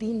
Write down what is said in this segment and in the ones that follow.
3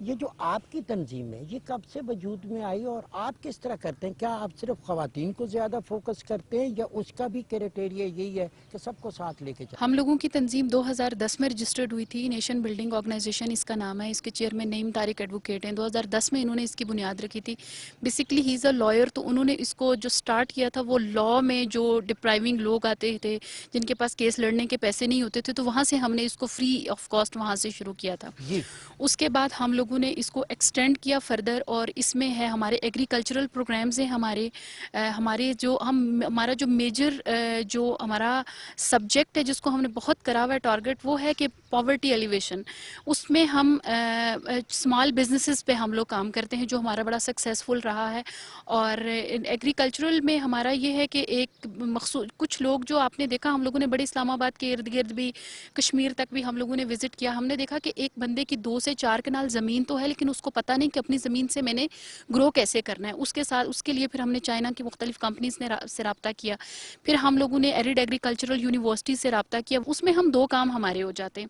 یہ جو آپ کی تنظیم ہے یہ کب سے وجود میں آئی اور آپ کس طرح کرتے ہیں؟ کیا آپ صرف خواتین کو زیادہ فوکس کرتے ہیں یا اس کا بھی کرائٹیریا یہی ہے کہ سب کو ساتھ لے کے چلیں؟ ہم لوگوں کی تنظیم 2010 میں رجسٹرڈ ہوئی تھی. نیشن بلڈنگ آرگنائزیشن اس کا نام ہے. اس کے چیئرمین نعیم طارق ایڈوکیٹ ہیں. 2010 میں انہوں نے اس کی بنیاد رکھی تھی. بیسکلی ہی از اے لائر, تو انہوں نے اس کو جو سٹارٹ کیا تھا وہ لا میں جو ڈپرائیونگ لوگ آتے تھے جن کے پاس کیس لڑنے کے پیسے نہیں ہوتے تھے, تو وہاں سے ہم نے اس کو فری آف کاسٹ وہاں سے شروع کیا تھا. جی. اس کے بعد ہم لوگوں نے اس کو ایکسٹینڈ کیا فردر, اور اس میں ہے ہمارے ایگریکلچرل پروگرامز ہیں. ہمارے جو ہمارا جو میجر جو ہمارا سبجیکٹ ہے جس کو ہم نے بہت کرا ہوا ہے ٹارگٹ, وہ ہے کہ پاورٹی ایلیویشن. اس میں ہم اسمال بزنسز پہ ہم لوگ کام کرتے ہیں جو ہمارا بڑا سکسیزفل رہا ہے. اور ایگریکلچرل میں ہمارا یہ ہے کہ ایک مخصوص کچھ لوگ جو آپ نے دیکھا, ہم لوگوں نے بڑے اسلام آباد کے ارد گرد بھی, کشمیر تک بھی ہم لوگوں نے وزٹ کیا. ہم نے دیکھا کہ ایک بندے کی 2 سے 4 کنال زمین تو ہے, لیکن اس کو پتہ نہیں کہ اپنی زمین سے میں نے گرو کیسے کرنا ہے. اس کے لیے پھر ہم نے چائنا کی مختلف کمپنیز سے رابطہ کیا. پھر ہم لوگوں نے ایرڈ ایگریکلچرل یونیورسٹی سے رابطہ کیا. اس میں ہم 2 کام ہمارے ہو جاتے ہیں.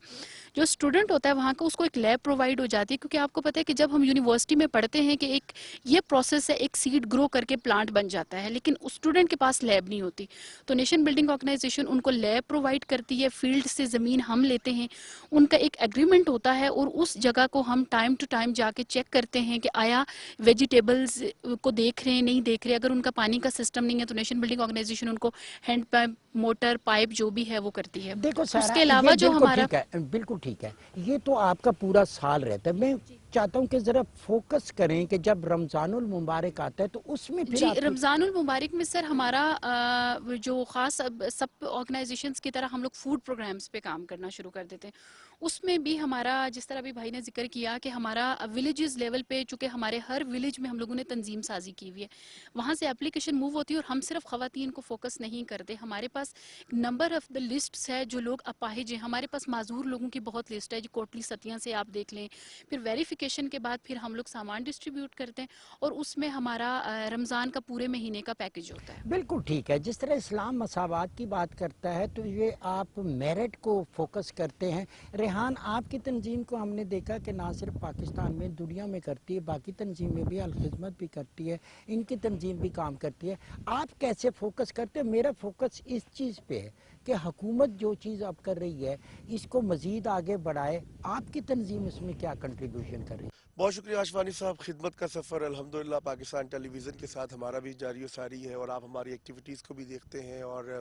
جو اسٹوڈنٹ ہوتا ہے وہاں کا, اس کو ایک لیب پرووائڈ ہو جاتی ہے, کیونکہ آپ کو پتہ ہے کہ جب ہم یونیورسٹی میں پڑھتے ہیں کہ ایک یہ پروسیس ہے, ایک سیڈ گرو کر کے پلانٹ بن جاتا ہے, لیکن اسٹوڈنٹ کے پاس لیب نہیں ہوتی. تو نیشن بلڈنگ آرگنائزیشن ان کو لیب پرووائڈ کرتی ہے. فیلڈ سے زمین ہم لیتے ہیں, ان کا ایک ایگریمنٹ ہوتا ہے, اور اس جگہ کو ہم ٹائم ٹو ٹائم جا کے چیک کرتے ہیں کہ آیا ویجیٹیبلز کو دیکھ رہے ہیں نہیں دیکھ رہے. اگر ان کا پانی کا سسٹم نہیں ہے تو نیشن بلڈنگ آرگنائزیشن ان کو ہینڈ پمپ, موٹر, پائپ جو بھی ہے وہ کرتی ہے. دیکھو اس سارا, کے یہ علاوہ جو بالکل ہمارا ٹھیک ہے, بالکل ٹھیک ہے. یہ تو آپ کا پورا سال رہتا ہے. میں چاہتا ہوں کہ ذرا فوکس کریں کہ جب رمضان المبارک آتا ہے تو اس میں پھر جی, آپ کی رمضان المبارک میں سر ہمارا جو خاص سب آرگنائزیشنز کی طرح ہم لوگ فوڈ پروگرامز پہ کام کرنا شروع کر دیتے ہیں. اس میں بھی ہمارا, جس طرح بھی بھائی نے ذکر کیا کہ ہمارا ولیجز لیول پہ, چونکہ ہمارے ہر ولیج میں ہم لوگوں نے تنظیم سازی کی ہوئی ہے, وہاں سے اپلیکیشن موو ہوتی ہے. اور ہم صرف خواتین کو فوکس نہیں کرتے, ہمارے پاس نمبر آف دا لسٹس ہے جو لوگ اپاہج ہیں. ہمارے پاس معذور لوگوں کی بہت لسٹ ہے, جو کوٹلی ستیاں سے آپ دیکھ لیں. پھر ویریفیکیشن کے بعد پھر ہم لوگ سامان ڈسٹریبیوٹ کرتے ہیں, اور اس میں ہمارا رمضان کا پورے مہینے کا پیکج ہوتا ہے. بالکل ٹھیک ہے. جس طرح اسلام مساوات کی بات کرتا ہے تو یہ آپ میرٹ کو فوکس کرتے ہیں. ریحان, آپ کی تنظیم کو ہم نے دیکھا کہ نہ صرف پاکستان میں, دنیا میں کرتی ہے, باقی تنظیمیں بھی الخدمت بھی کرتی ہے, ان کی تنظیم بھی کام کرتی ہے. آپ کیسے فوکس کرتے ہیں؟ میرا فوکس اس چیز پہ ہے کہ حکومت جو چیز اب کر رہی ہے اس کو مزید آگے بڑھائے. آپ کی تنظیم اس میں کیا کنٹریبیوشن کر رہی ہے؟ بہت شکریہ آشوانی صاحب. خدمت کا سفر الحمدللہ پاکستان ٹیلی ویژن کے ساتھ ہمارا بھی جاری و ساری ہے, اور آپ ہماری ایکٹیویٹیز کو بھی دیکھتے ہیں اور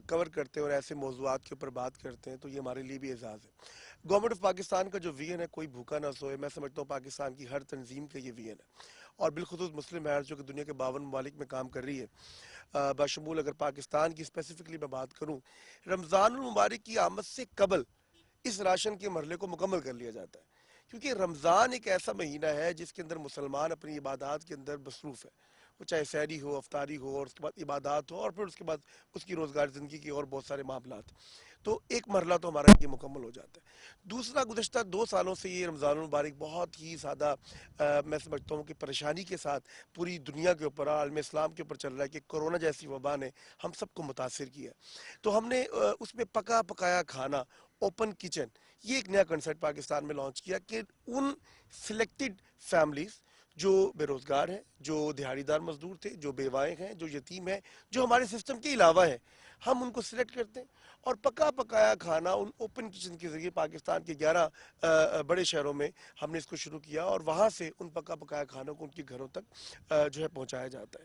کور کرتے ہیں اور ایسے موضوعات کے اوپر بات کرتے ہیں, تو یہ ہمارے لیے بھی اعزاز ہے. گورنمنٹ آف پاکستان کا جو ویژن ہے, کوئی بھوکا نہ سوئے, میں سمجھتا ہوں پاکستان کی ہر تنظیم کا یہ ویژن ہے, اور بالخصوص مسلم ہیلتھ جو کہ دنیا کے 52 ممالک میں کام کر رہی ہے. بشمول اگر پاکستان کی اسپیسیفکلی میں بات کروں, رمضان المبارک کی آمد سے قبل اس راشن کے مرحلے کو مکمل کر لیا جاتا ہے, کیونکہ رمضان ایک ایسا مہینہ ہے جس کے اندر مسلمان اپنی عبادات کے اندر مصروف ہے, وہ چاہے سحری ہو, افطاری ہو, اور اس کے بعد عبادات ہو, اور پھر اس کے بعد اس کی روزگار زندگی کی اور بہت سارے معاملات. تو ایک مرحلہ تو ہمارا یہ مکمل ہو جاتا ہے. دوسرا, گزشتہ 2 سالوں سے یہ رمضان المبارک بہت ہی زیادہ میں سمجھتا ہوں کہ پریشانی کے ساتھ پوری دنیا کے اوپر, عالم اسلام کے اوپر چل رہا ہے, کہ کورونا جیسی وبا نے ہم سب کو متاثر کیا. تو ہم نے اس میں پکا پکایا کھانا, اوپن کچن, یہ ایک نیا کنسیپٹ پاکستان میں لانچ کیا کہ ان سلیکٹڈ فیملیز جو بے روزگار ہیں, جو دیہڑی دار مزدور تھے, جو بیوائیں ہیں, جو یتیم ہیں, جو ہمارے سسٹم کے علاوہ ہیں, ہم ان کو سلیکٹ کرتے ہیں اور پکا پکایا کھانا ان اوپن کچن کے ذریعے پاکستان کے 11 بڑے شہروں میں ہم نے اس کو شروع کیا, اور وہاں سے ان پکا پکایا کھانوں کو ان کے گھروں تک جو ہے پہنچایا جاتا ہے.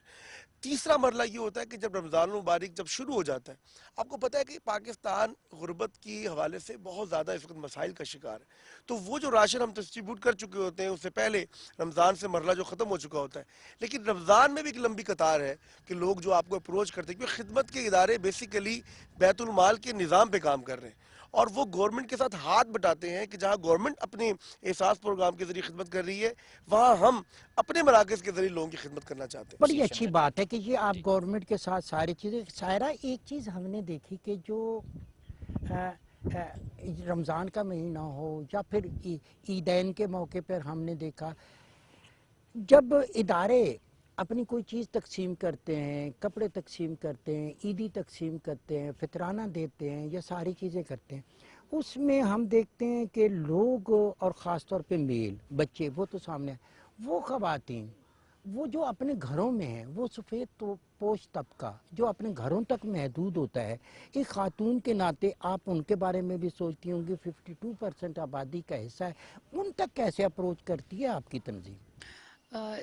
تیسرا مرحلہ یہ ہوتا ہے کہ جب رمضان المبارک جب شروع ہو جاتا ہے, آپ کو پتہ ہے کہ پاکستان غربت کی حوالے سے بہت زیادہ اس وقت مسائل کا شکار ہے, تو وہ جو راشن ہم ڈسٹریبیوٹ کر چکے ہوتے ہیں اس سے پہلے رمضان سے مرحلہ جو ختم ہو چکا ہوتا ہے, لیکن رمضان میں بھی ایک لمبی قطار ہے کہ لوگ جو آپ کو اپروچ کرتے ہیں, کیونکہ خدمت کے ادارے بیسیکلی بیت المال کے نظام پہ کام کر رہے ہیں, اور وہ گورنمنٹ کے ساتھ ہاتھ بٹاتے ہیں کہ جہاں گورنمنٹ اپنے احساس پروگرام کے ذریعے خدمت کر رہی ہے, وہاں ہم اپنے مراکز کے ذریعے لوگوں کی خدمت کرنا چاہتے ہیں. بڑی اچھی بات ہے کہ یہ آپ گورنمنٹ کے ساتھ ساری چیزیں. سائرہ, ایک چیز ہم نے دیکھی کہ جو رمضان کا مہینہ ہو یا پھر عیدین کے موقع پر ہم نے دیکھا جب ادارے اپنی کوئی چیز تقسیم کرتے ہیں, کپڑے تقسیم کرتے ہیں, عیدی تقسیم کرتے ہیں, فطرانہ دیتے ہیں, یا ساری چیزیں کرتے ہیں, اس میں ہم دیکھتے ہیں کہ لوگ اور خاص طور پہ میل بچے وہ تو سامنے ہیں، وہ خواتین وہ جو اپنے گھروں میں ہیں، وہ سفید پوش طبقہ جو اپنے گھروں تک محدود ہوتا ہے، ایک خاتون کے ناطے آپ ان کے بارے میں بھی سوچتی ہوں گی، 52% آبادی کا حصہ ہے، ان تک کیسے اپروچ کرتی ہے آپ کی تنظیم؟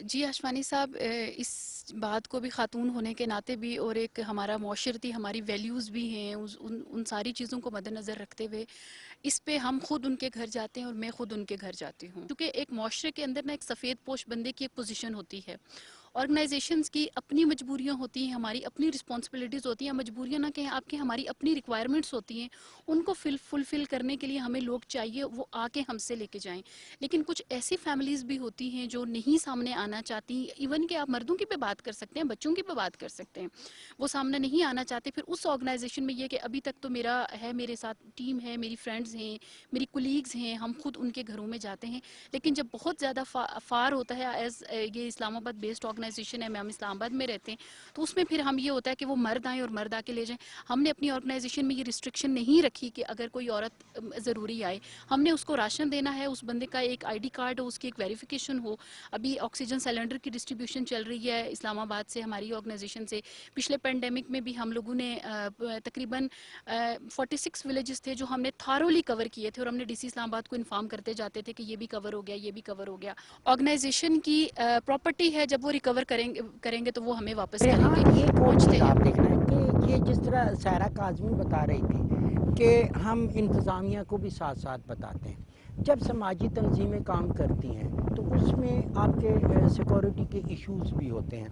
جی آشوانی صاحب، اس بات کو بھی خاتون ہونے کے ناطے بھی اور ایک ہمارا معاشرتی ہماری ویلیوز بھی ہیں، ان ساری چیزوں کو مد نظر رکھتے ہوئے اس پہ ہم خود ان کے گھر جاتے ہیں اور میں خود ان کے گھر جاتی ہوں، کیونکہ ایک معاشرے کے اندر نا ایک سفید پوش بندے کی ایک پوزیشن ہوتی ہے، آرگنائزیشنز کی اپنی مجبوریاں ہوتی ہیں، ہماری اپنی رسپانسبلٹیز ہوتی ہیں، مجبوریاں نہ کہیں آپ کی، ہماری اپنی ریکوائرمنٹس ہوتی ہیں، ان کو فلفل کرنے کے لیے ہمیں لوگ چاہیے وہ آ کے ہم سے لے کے جائیں، لیکن کچھ ایسی فیملیز بھی ہوتی ہیں جو نہیں سامنے آنا چاہتی، ایون کہ آپ مردوں کی بھی بات کر سکتے ہیں، بچوں کی بھی بات کر سکتے ہیں، وہ سامنے نہیں آنا چاہتے، پھر اس آرگنائزیشن میں یہ کہ ابھی تک تو میرے ساتھ ٹیم ہے، میری فرینڈز ہیں، میری کولیگز ہیں، ہم خود ان کے گھروں میں جاتے ہیں، لیکن جب بہت زیادہ فار ہوتا ہے، ایز یہ اسلام آباد بیسڈ آرگنائزیشن ہے، ہم اسلام آباد میں رہتے ہیں، تو اس میں پھر ہم یہ ہوتا ہے کہ وہ مرد آئیں اور مرد آ کے لے جائیں، ہم نے اپنی آرگنائزیشن میں یہ ریسٹرکشن نہیں رکھی کہ اگر کوئی عورت ضروری آئے، ہم نے اس کو راشن دینا ہے، اس بندے کا ایک آئی ڈی کارڈ ہو، اس کی ایک ویریفیکیشن ہو، ابھی آکسیجن سلنڈر کی ڈسٹریبیوشن چل رہی ہے اسلام آباد سے، ہماری آرگنائزیشن سے، پچھلے پینڈیمک میں بھی ہم لوگوں نے تقریباً 46 ولیجز تھے جو ہم نے تھارولی کور کیے تھے، اور ہم نے ڈی سی اسلام آباد کو انفارم کرتے جاتے تھے کہ یہ بھی کور ہو گیا، یہ بھی کور ہو گیا، آرگنائزیشن کی پراپرٹی ہے، جب وہ ریکور کریں گے تو وہ ہمیں واپس کریں ریحان، گے، ایک اور پہنچتے چیز ہیں۔ آپ دیکھنا ہے کہ یہ جس طرح سائرہ کاظمی بتا رہی تھی کہ ہم انتظامیہ کو بھی ساتھ ساتھ بتاتے ہیں، جب سماجی تنظیمیں کام کرتی ہیں تو اس میں آپ کے سیکورٹی کے ایشوز بھی ہوتے ہیں،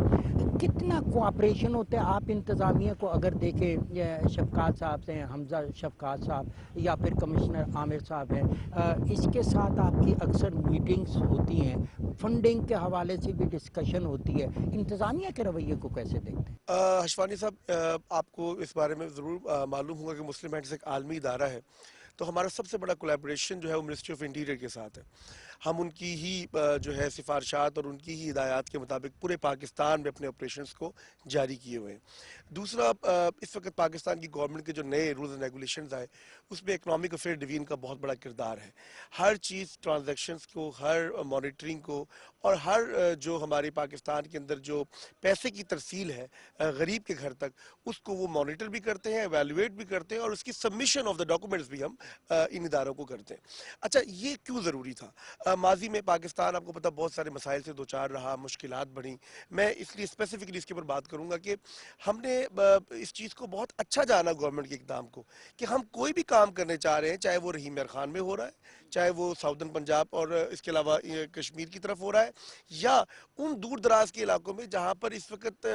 کتنا کوآپریشن ہوتا ہے آپ انتظامیہ کو اگر دیکھیں، شفقات صاحب سے ہیں، حمزہ شفقات صاحب یا پھر کمشنر عامر صاحب ہیں، اس کے ساتھ آپ کی اکثر میٹنگز ہوتی ہیں، فنڈنگ کے حوالے سے بھی ڈسکشن ہوتی ہے، انتظامیہ کے رویے کو کیسے دیکھتے ہیں؟ حشفانی صاحب، آپ کو اس بارے میں ضرور معلوم ہوگا کہ مسلم ہینڈز ایک عالمی ادارہ ہے، تو ہمارا سب سے بڑا کولیبریشن جو ہے وہ منسٹری آف انٹیریئر کے ساتھ ہے، ہم ان کی ہی جو ہے سفارشات اور ان کی ہی ہدایات کے مطابق پورے پاکستان میں اپنے آپریشنز کو جاری کیے ہوئے ہیں۔ دوسرا، اس وقت پاکستان کی گورنمنٹ کے جو نئے رولز اینڈ ریگولیشنز آئے اس میں اکنامک افیئر ڈویژن کا بہت بڑا کردار ہے، ہر چیز ٹرانزیکشنز کو، ہر مانیٹرنگ کو، اور ہر جو ہماری پاکستان کے اندر جو پیسے کی ترسیل ہے غریب کے گھر تک، اس کو وہ مانیٹر بھی کرتے ہیں، ایویلویٹ بھی کرتے ہیں، اور اس کی سبمیشن آف دا ڈاکومنٹس بھی ہم ان اداروں کو کرتے ہیں۔ اچھا، یہ کیوں ضروری تھا؟ ماضی میں پاکستان آپ کو پتہ بہت سارے مسائل سے دوچار رہا، مشکلات بڑھیں، میں اس لیے اسپیسیفکلی اس کے اوپر بات کروں گا کہ ہم نے اس چیز کو بہت اچھا جانا گورنمنٹ کے اقدام کو، کہ ہم کوئی بھی کام کرنے چاہ رہے ہیں، چاہے وہ رحیم یار خان میں ہو رہا ہے، چاہے وہ ساؤدرن پنجاب اور اس کے علاوہ کشمیر کی طرف ہو رہا ہے، یا ان دور دراز کے علاقوں میں جہاں پر اس وقت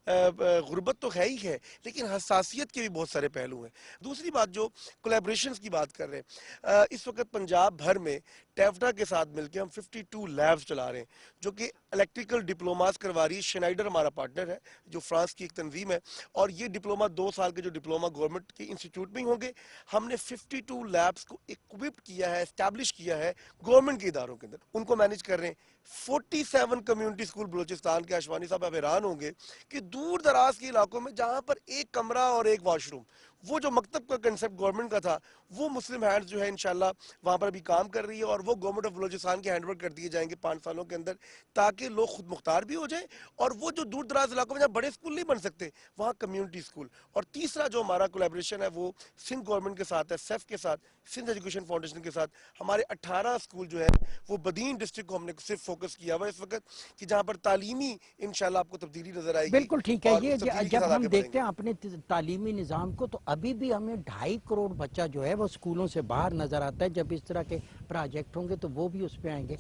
غربت تو ہے ہی ہے لیکن حساسیت کے بھی بہت سارے پہلو ہیں۔ دوسری بات، جو کولیبریشنز کی بات کر رہے ہیں، اس وقت پنجاب بھر میں ٹیفٹا کے ساتھ مل کے ہم 52 لیبز چلا رہے ہیں جو کہ الیکٹریکل ڈپلوماز کروا رہی ہے، شنائڈر ہمارا پارٹنر ہے جو فرانس کی ایک تنظیم ہے، اور یہ ڈپلوما 2 سال کے جو ڈپلوما گورنمنٹ کے انسٹیٹیوٹ میں ہی ہوں گے، ہم نے 52 لیبز کو اکوپڈ کیا ہے، اسٹیبلش کیا ہے گورنمنٹ کے اداروں کے اندر، ان کو مینج کر رہے ہیں۔ 47 کمیونٹی اسکول بلوچستان کے، اشوانی صاحب آپ حیران ہوں گے کہ دور دراز کے علاقوں میں جہاں پر ایک کمرہ اور ایک واش روم، وہ جو مکتب کا کنسپٹ گورنمنٹ کا تھا، وہ مسلم ہینڈز جو ہے انشاءاللہ وہاں پر بھی کام کر رہی ہے، اور وہ گورنمنٹ آف بلوچستان کے ہینڈ ورک کر دیے جائیں گے 5 سالوں کے اندر، تاکہ لوگ خود مختار بھی ہو جائیں، اور وہ جو دور دراز علاقوں میں جہاں بڑے اسکول نہیں بن سکتے وہاں کمیونٹی اسکول۔ اور تیسرا جو ہمارا کولیبریشن ہے وہ سندھ گورنمنٹ کے ساتھ ہے، سیف کے ساتھ، سندھ ایجوکیشن فاؤنڈیشن کے ساتھ، ہمارے 18 اسکول جو ہیں وہ بدین ڈسٹرکٹ کو ہم نے صرف فوکس کیا ہوا ہے اس وقت، کہ جہاں پر تعلیمی انشاءاللہ آپ کو تبدیلی نظر آئے گی، بالکل ٹھیک ہے، اور یہ اس تبدیلی کے جب ساتھ ہم آگے بڑھیں دیکھتے گے۔ ہیں اپنے تعلیمی نظام کو تو ابھی بھی ہمیں 2.5 کروڑ بچہ جو ہے وہ اسکولوں سے باہر نظر آتا ہے، جب اس طرح کے پروجیکٹ ہوں گے تو وہ بھی اس پہ آئیں گے۔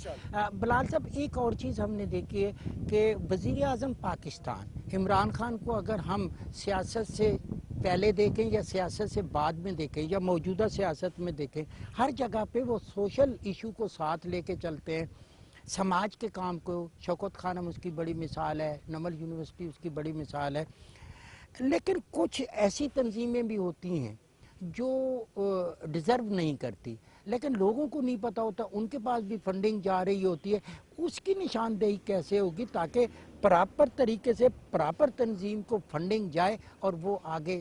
بلال صاحب، ایک اور چیز ہم نے دیکھی ہے کہ وزیر اعظم پاکستان عمران خان کو اگر ہم سیاست سے پہلے دیکھیں یا سیاست سے بعد میں دیکھیں یا موجودہ سیاست میں دیکھیں، ہر جگہ پہ وہ سوشل ایشو کو ساتھ لے کے چلتے ہیں، سماج کے کام کو، شوکت خانم اس کی بڑی مثال ہے، نمل یونیورسٹی اس کی بڑی مثال ہے، لیکن کچھ ایسی تنظیمیں بھی ہوتی ہیں جو ڈیزرو نہیں کرتی، لیکن لوگوں کو نہیں پتہ ہوتا، ان کے پاس بھی فنڈنگ جا رہی ہوتی ہے، اس کی نشاندہی کیسے ہوگی تاکہ پراپر طریقے سے پراپر تنظیم کو فنڈنگ جائے اور وہ آگے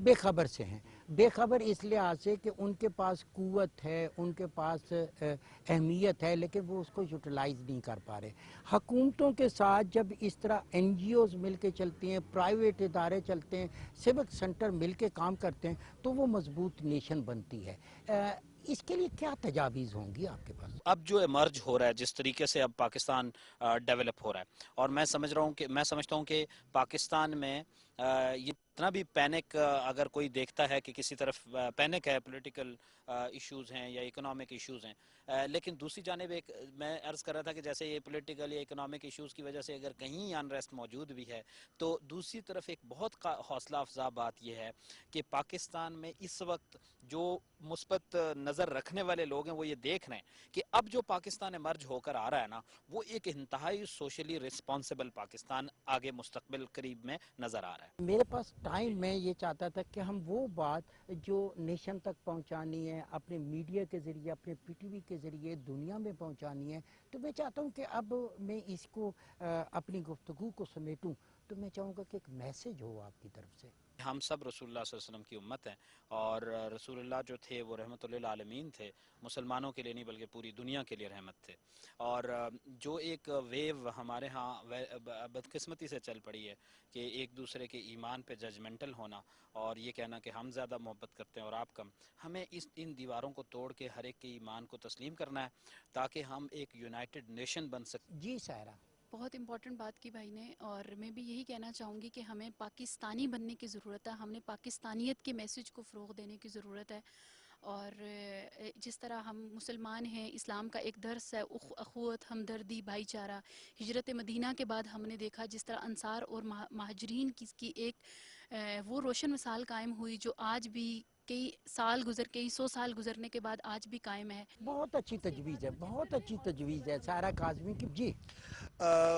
بے خبر سے ہیں. بے خبر اس لحاظ سے کہ ان کے پاس قوت ہے, ان کے پاس اہمیت ہے, لیکن وہ اس کو یوٹیلائز نہیں کر پا رہے. حکومتوں کے ساتھ جب اس طرح این جی اوز مل کے چلتی ہیں, پرائیویٹ ادارے چلتے ہیں, سیوک سینٹر مل کے کام کرتے ہیں, تو وہ مضبوط نیشن بنتی ہے. اس کے لیے کیا تجاویز ہوں گی آپ کے پاس؟ اب جو ایمرج ہو رہا ہے جس طریقے سے اب پاکستان ڈیولپ ہو رہا ہے, اور میں سمجھتا ہوں کہ پاکستان میں یہ اتنا بھی پینک اگر کوئی دیکھتا ہے کہ کسی طرف پینک ہے, پولیٹیکل ایشوز ہیں یا اکنامک ایشوز ہیں, لیکن دوسری جانب ایک میں عرض کر رہا تھا کہ جیسے یہ پولیٹیکل یا اکنامک ایشوز کی وجہ سے اگر کہیں انریسٹ موجود بھی ہے, تو دوسری طرف ایک بہت حوصلہ افزا بات یہ ہے کہ پاکستان میں اس وقت جو مثبت نظر رکھنے والے لوگ ہیں وہ یہ دیکھ رہے ہیں کہ اب جو پاکستان ایمرج ہو کر آ رہا ہے نا, وہ ایک انتہائی سوشلی رسپانسبل پاکستان آگے مستقبل قریب میں نظر آ رہا ہے. میرے پاس ٹائم, میں یہ چاہتا تھا کہ ہم وہ بات جو نیشن تک پہنچانی ہے, اپنے میڈیا کے ذریعے, اپنے پی ٹی وی کے ذریعے دنیا میں پہنچانی ہے, تو میں چاہتا ہوں کہ اب میں اس کو اپنی گفتگو کو سمیٹوں, تو میں چاہوں گا کہ ایک میسج ہو آپ کی طرف سے. ہم سب رسول اللہ صلی اللہ علیہ وسلم کی امت ہیں, اور رسول اللہ جو تھے وہ رحمت للعالمین تھے, مسلمانوں کے لیے نہیں بلکہ پوری دنیا کے لیے رحمت تھے. اور جو ایک ویو ہمارے ہاں بدقسمتی سے چل پڑی ہے کہ ایک دوسرے کے ایمان پہ ججمنٹل ہونا اور یہ کہنا کہ ہم زیادہ محبت کرتے ہیں اور آپ کم, ہمیں ان دیواروں کو توڑ کے ہر ایک کے ایمان کو تسلیم کرنا ہے تاکہ ہم ایک یونائٹڈ نیشن بن سکیں. جی سائرہ. بہت امپورٹنٹ بات کی بھائی نے, اور میں بھی یہی کہنا چاہوں گی کہ ہمیں پاکستانی بننے کی ضرورت ہے, ہم نے پاکستانیت کے میسج کو فروغ دینے کی ضرورت ہے. اور جس طرح ہم مسلمان ہیں, اسلام کا ایک درس ہے اخوت, ہمدردی, بھائی چارہ. ہجرت مدینہ کے بعد ہم نے دیکھا جس طرح انصار اور مہاجرین کی ایک وہ روشن مثال قائم ہوئی, جو آج بھی کئی سو سال گزرنے کے بعد آج بھی قائم ہے. بہت اچھی تجویز ہے, بہت اچھی تجویز ہے سائرہ کاظمی کی. جی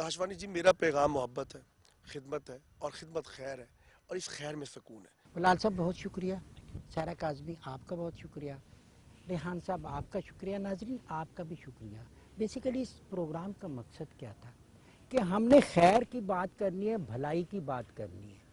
ہشوانی جی, میرا پیغام محبت ہے, خدمت ہے, اور خدمت خیر ہے, اور اس خیر میں سکون ہے. بلال صاحب بہت شکریہ, سائرہ کاظمی آپ کا بہت شکریہ, ریحان صاحب آپ کا شکریہ, ناظرین آپ کا بھی شکریہ. بیسیکلی اس پروگرام کا مقصد کیا تھا کہ ہم نے خیر کی بات کرنی ہے, بھلائی کی بات کرنی ہے.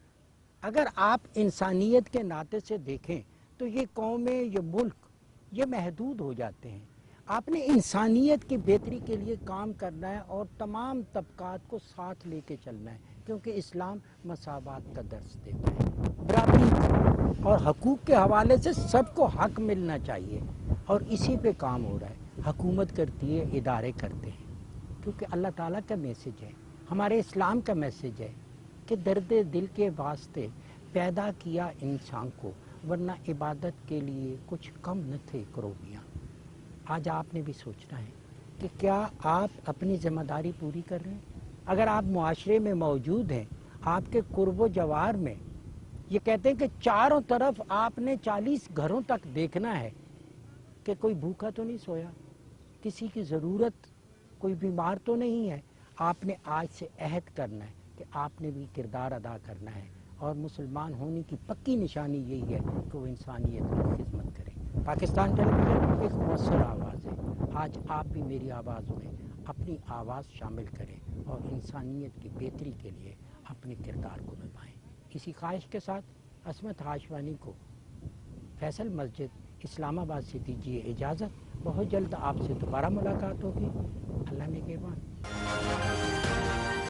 اگر آپ انسانیت کے ناطے سے دیکھیں تو یہ قومیں, یہ ملک, یہ محدود ہو جاتے ہیں. آپ نے انسانیت کی بہتری کے لیے کام کرنا ہے اور تمام طبقات کو ساتھ لے کے چلنا ہے, کیونکہ اسلام مساوات کا درس دیتا ہے. برابری اور حقوق کے حوالے سے سب کو حق ملنا چاہیے, اور اسی پہ کام ہو رہا ہے. حکومت کرتی ہے, ادارے کرتے ہیں, کیونکہ اللہ تعالیٰ کا میسج ہے, ہمارے اسلام کا میسج ہے کہ درد دل کے واسطے پیدا کیا انسان کو, ورنہ عبادت کے لیے کچھ کم نہ تھے کروبیاں. آج آپ نے بھی سوچنا ہے کہ کیا آپ اپنی ذمہ داری پوری کر رہے ہیں. اگر آپ معاشرے میں موجود ہیں, آپ کے قرب و جوار میں, یہ کہتے ہیں کہ چاروں طرف آپ نے 40 گھروں تک دیکھنا ہے کہ کوئی بھوکا تو نہیں سویا, کسی کی ضرورت, کوئی بیمار تو نہیں ہے. آپ نے آج سے عہد کرنا ہے کہ آپ نے بھی کردار ادا کرنا ہے, اور مسلمان ہونے کی پکی نشانی یہی ہے کہ وہ انسانیت کی خدمت کرے. پاکستان ٹیلی ویژن ایک مؤثر آواز ہے. آج آپ بھی میری آواز میں اپنی آواز شامل کریں اور انسانیت کی بہتری کے لیے اپنے کردار کو نبھائیں. اسی خواہش کے ساتھ عصمت ہاشوانی کو فیصل مسجد اسلام آباد سے دیجیے اجازت. بہت جلد آپ سے دوبارہ ملاقات ہوگی. اللہ نگہبان.